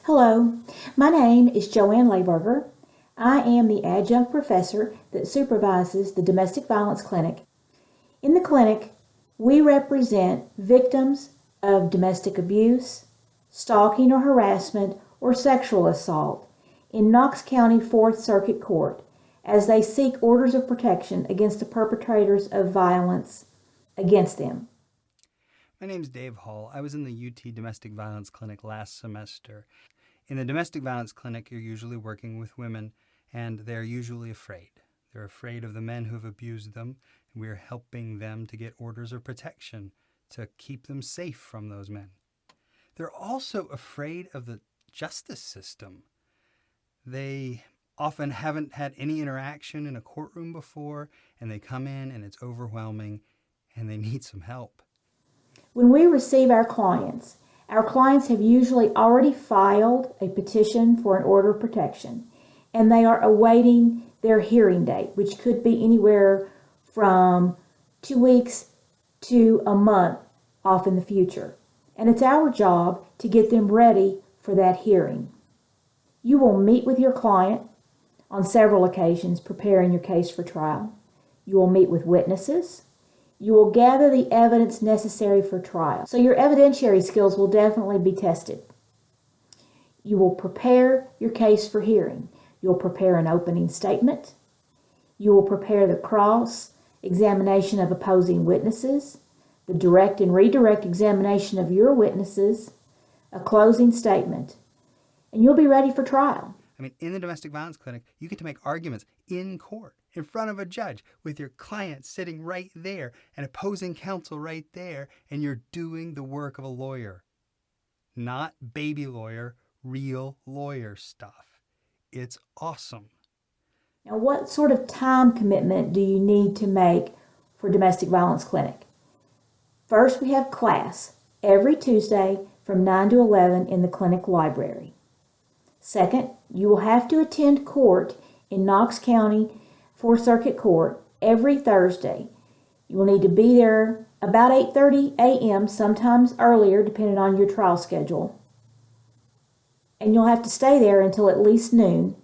Hello, my name is JoAnn Lehberger. I am the adjunct professor that supervises the Domestic Violence Clinic. In the clinic, we represent victims of domestic abuse, stalking or harassment, or sexual assault in Knox County 4th Circuit Court as they seek orders of protection against the perpetrators of violence against them. My name's Dave Hall. I was in the UT Domestic Violence Clinic last semester. In the Domestic Violence Clinic, you're usually working with women, and they're usually afraid. They're afraid of the men who have abused them, and we're helping them to get orders of protection to keep them safe from those men. They're also afraid of the justice system. They often haven't had any interaction in a courtroom before, and they come in and it's overwhelming, and they need some help. When we receive our clients have usually already filed a petition for an order of protection, and they are awaiting their hearing date, which could be anywhere from 2 weeks to a month off in the future. And it's our job to get them ready for that hearing. You will meet with your client on several occasions preparing your case for trial. You will meet with witnesses. You will gather the evidence necessary for trial. So your evidentiary skills will definitely be tested. You will prepare your case for hearing. You'll prepare an opening statement. You will prepare the cross-examination of opposing witnesses, the direct and redirect examination of your witnesses, a closing statement, and you'll be ready for trial. In the domestic violence clinic, you get to make arguments in court, in front of a judge, with your client sitting right there and opposing counsel right there, and you're doing the work of a lawyer. Not baby lawyer, real lawyer stuff. It's awesome. Now, what sort of time commitment do you need to make for domestic violence clinic? First, we have class every Tuesday from 9 to 11 in the clinic library. Second, you will have to attend court in Knox County 4th Circuit Court every Thursday. You will need to be there about 8:30 a.m., sometimes earlier, depending on your trial schedule. And you'll have to stay there until at least noon,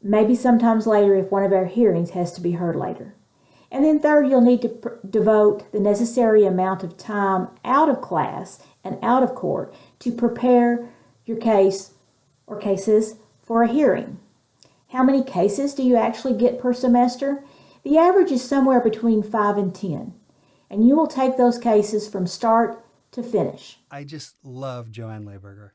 maybe sometimes later if one of our hearings has to be heard later. And then third, you'll need to devote the necessary amount of time out of class and out of court to prepare your case or cases for a hearing. How many cases do you actually get per semester? The average is somewhere between 5 and 10. And you will take those cases from start to finish. I just love JoAnn Lehberger.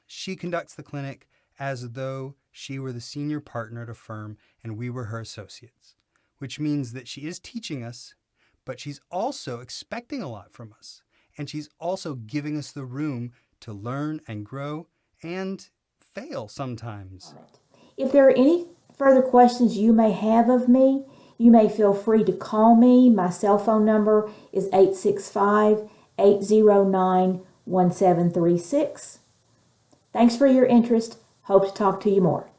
She conducts the clinic as though she were the senior partner at a firm and we were her associates, which means that she is teaching us, but she's also expecting a lot from us. And she's also giving us the room to learn and grow and fail sometimes. If there are any further questions you may have of me, you may feel free to call me. My cell phone number is 865-809-1736. Thanks for your interest. Hope to talk to you more.